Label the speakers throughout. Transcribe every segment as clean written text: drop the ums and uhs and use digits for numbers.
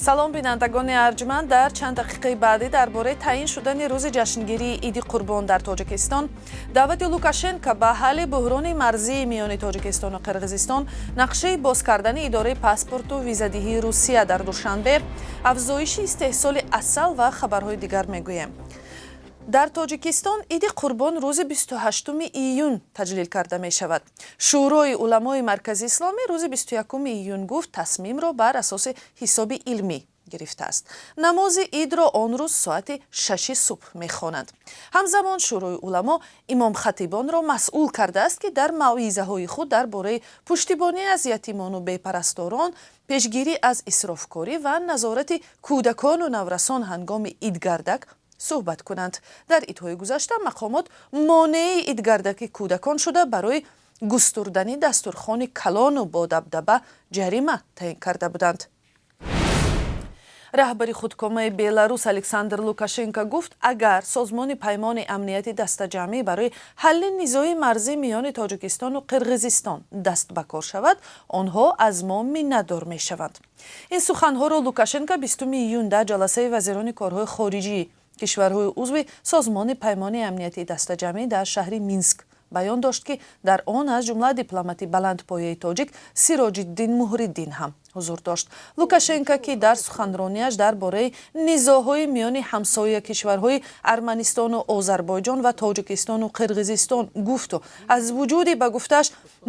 Speaker 1: салом бинандагони арҷманд, дар чанд дақиқаи баъдӣ дар бораи таъин шудани рӯзи ҷашнгирии Иди Қурбон дар Тоҷикистон, даъвати Лукашенко ба ҳалли буҳрони марзии миёни Тоҷикистону Қирғизистон, нақшаи боз кардани идораи паспорту визадиҳии Русия дар Душанбе, афзоиши истеҳсоли асал ва хабарҳои дигар мегӯем. дар Тоҷикистон Иди Қурбон рӯзи 28 июн таҷлил карда мешавад. Шӯрои уламои маркази исломӣ рӯзи 21 июн гуфт тасмимро бар асоси ҳисоби илмӣ гирифтааст. намози идро он рӯз соати 6 субҳ мехонанд. ҳамзамон шӯрои уламо имомхатибонро масъул кардааст, ки дар мавъизаҳои худ дар бораи пуштибонӣ аз ятимону бепарасторон, пешгирӣ аз исрофкорӣ ва назорати кӯдакону наврасон ҳангоми идгардак суҳбат кунанд. дар идҳои гузашта мақомот монеи идгардаки кӯдакон шуда барои густурдани дастурхони калону бо дабдаба ҷарима таъин карда буданд. раҳбари худкомаи Беларус Александр Лукашенко гуфт, агар созмони паймони амнияти дастаҷамъӣ барои ҳалли низои марзӣ миёни Тоҷикистону Қирғизистон даст ба кор шавад, онҳо аз мо миннатдор мешаванд. ин суханҳоро Лукашенко 20 июн дар ҷаласаи вазирони корҳои хориҷии кишварҳои узви созмони паймони амнияти дастаҷамъӣ дар шаҳри Минск баён дошт, ки дар он аз ҷумла дипломати баландпояи тоҷик Сироҷиддин Муҳриддин ҳам ҳузур дошт. Лукашенко, ки дар суханронияш дар бораи низоҳои миёни ҳамсоя кишварҳои Арманистону Озарбойҷон ва Тоҷикистону Қирғизистон гуфту аз вуҷуди ба гуфташ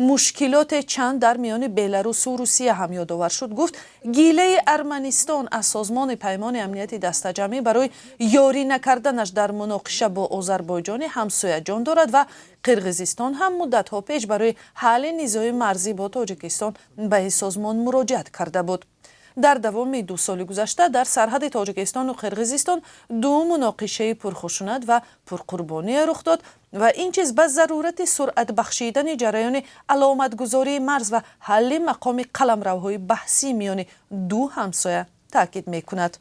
Speaker 1: мушкилоте чанд дар миёни Беларусу Русия ҳам ёдовар шуд, гуфт гилаи Арманистон аз созмони паймони амнияти дастаҷамъӣ барои ёрӣ накарданаш дар муноқиша бо Озарбойҷони ҳамсоя ҷон дорад ва Қирғизистон ҳам муддатҳо пеш барои ҳалли низои марзӣ бо Тоҷикистон ба ин созмон муроҷиат карда буд. дар давоми 2 соли гузашта дар сарҳади Тоҷикистону Қирғизистон 2 муноқишаи пурхушунат ва пурқурбоние рух дод ва ин чиз ба зарурати суръат бахшидани ҷараёни аломатгузории марз ва ҳалли мақоми қаламравҳои баҳсӣ миёни 2 ҳамсоя таъкид мекунад.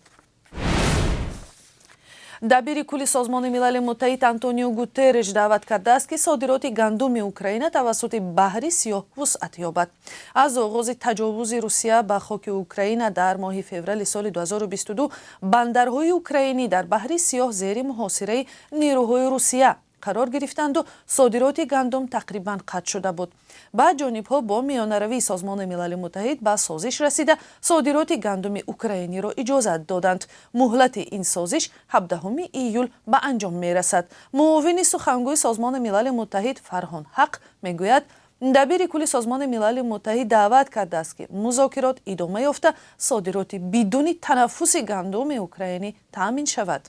Speaker 1: дабири кулли Созмони Милали Муттаҳид Антонио Гутерреш даъват кардааст, ки содироти гандуми Украина тавассути баҳри Сиёҳ вусъат ёбад. аз оғози таҷовузи Русия ба хоки Украина дар моҳи феврали соли 2022 бандарҳои украинӣ дар баҳри Сиёҳ зери муҳосираи нерӯҳои Русия қарор гирифтанду содироти гандум тақрибан қатъ шуда буд. баъд ҷонибҳо бо миёнаравии Созмони Милали Муттаҳид ба созиш расида содироти гандуми украиниро иҷозат доданд. муҳлати ин созиш 17 июл ба анҷом мерасад. муовини сухангӯи Созмони Милали Муттаҳид Фарҳон Ҳақ мегӯяд, дабири кулли Созмони Милали Муттаҳид даъват кардааст, ки музокирот идома ёфта содироти бидуни танаффуси гандуми украинӣ таъмин шавад.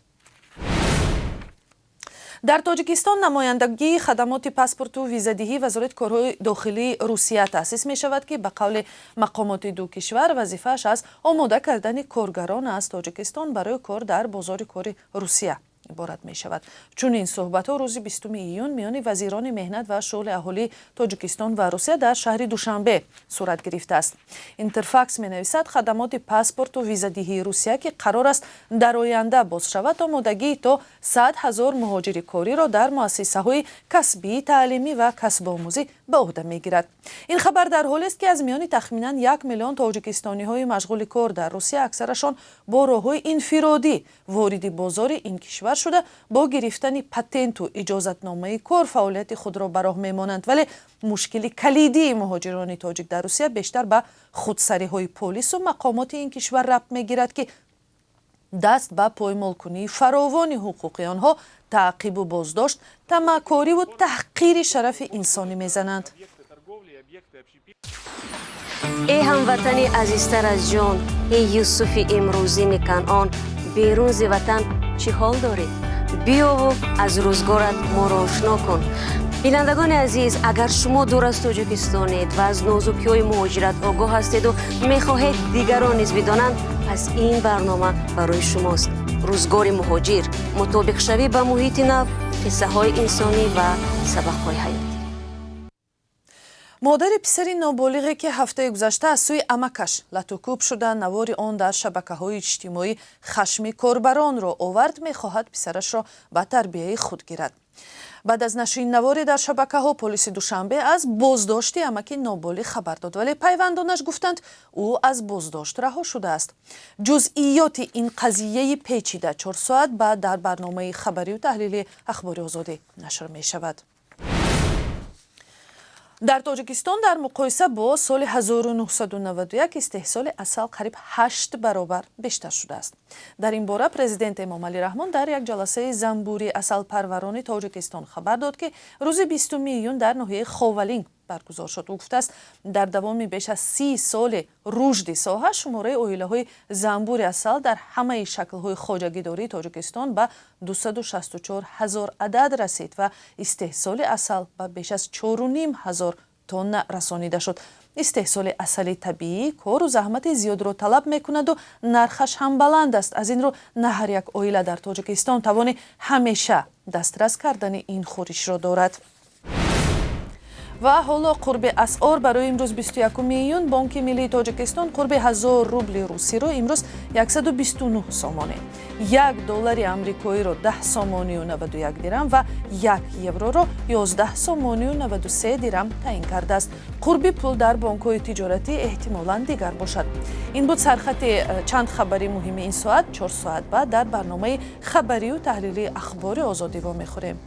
Speaker 1: дар Тоҷикистон намояндагии хадамоти паспорту визадиҳӣ Вазорати корҳои дохилии Русия таъсис мешавад, ки ба қавли мақомоти ду кишвар вазифааш аз омода кардани коргарон аз Тоҷикистон барои кор дар бозори кори Русия иборат мешавад. чунин суҳбатҳо рӯзи 20 июн миёни вазирони меҳнат ва шуғли аҳолии Тоҷикистон ва Русия дар шаҳри Душанбе сурат гирифтааст. Интерфакс менависад, хадамоти паспорту визадиҳии Русия, ки қарор аст дар оянда боз шавад, омодагии то 100 000 муҳоҷири кориро дар муассисаҳои касбӣ, таълимӣ ва касбомӯзӣ ба уҳда мегирад. ин хабар дар ҳолест, ки аз миёни тахминан 1 миллион тоҷикистониҳои машғули кор дар Русия аксарашон бо роҳҳои инфиродӣ вориди бозори ин кишвар шуда бо гирифтани патенту иҷозатномаи кор фаъолияти худро ба роҳ мемонанд, вале мушкили калидии муҳоҷирони тоҷик дар Русия бештар ба худсариҳои полису мақомоти ин кишвар рабт мегирад, ки даст ба поймолкунии фаровони ҳуқуқи онҳо, таъқибу боздошт, тамаккориву таҳқири шарафи инсонӣ мезананд.
Speaker 2: ای هموطنی عزیزتر از جان، ای یوسف امروزین کنعان، بیرون ز وطن چه حال داری؟ بیا و از روزگارت ما را آشنا کن. بینندگان عزیز، اگر شما دور از تاجیکستانید و از نازکی‌های مهاجرت آگاه هستید و می‌خواهید دیگران نیز بدانند، پس این برنامه برای شماست. روزگار مهاجر، مطابق شوی به محیط نو، قصه‌های انسانی و سبق‌های حیاتی.
Speaker 1: модари писари ноболиғе, ки ҳафтаи гузашта аз сӯи амакаш латукӯб шуда навори он дар шабакаҳои иҷтимоӣ хашми корбаронро овард, мехоҳад писарашро ба тарбияи худ гирад. بعد از نشرین نواری در شبکه‌ها پلیس دوشنبه از بازداشت امکی نابالغ خبر داد، ولی پیوندانش گفتند او از بازداشت رها شده است. جزئیات این قضیه پیچیده 4 ساعت بعد در برنامه خبری و تحلیلی اخبار آزادی نشر می شود. در تاجیکستان در مقایسه با سال 1991 استحصال عسل قریب 8 برابر بیشتر شده است. در این باره پرزیدنت امام علی رحمان در یک جلسه زنبوری عسل پروران تاجیکستان خبر داد که روز 20 میلیون در ناحیه خاولینگ برگزار شد. او گفته است در دوام بیش از 30 سال رشد ساحه شماره عائله‌های زنبور عسل در همه شکل‌های خواجگی‌داری تاجیکستان به 264,000 عدد رسید و استحصال عسل به بیش از 4,500 تن رسانیده شد. استحصال عسل طبیعی کار و زحمت زیاد را طلب میکند و نرخش هم بلند است. از این رو نه هر یک عائله در تاجیکستان توان همیشه دسترس کردن این خورش را دارد. و حالا قرب اسعار برای امروز 21 میلیون بانک ملی تاجیکستان قرب 1000 روبل روسی رو امروز 129 سامانه، $1 آمریکایی رو 10 سامانی و 91 درم و 1 یورو رو 11 سامانی و 93 درم تعیین کرده است. قرب پول در بانک‌های تجارتی احتمالاً دیگر باشد. این بود سرخط چند خبری مهم این ساعت. 4 ساعت بعد در برنامه خبری و تحلیلی اخبار آزادی وا می‌خوریم.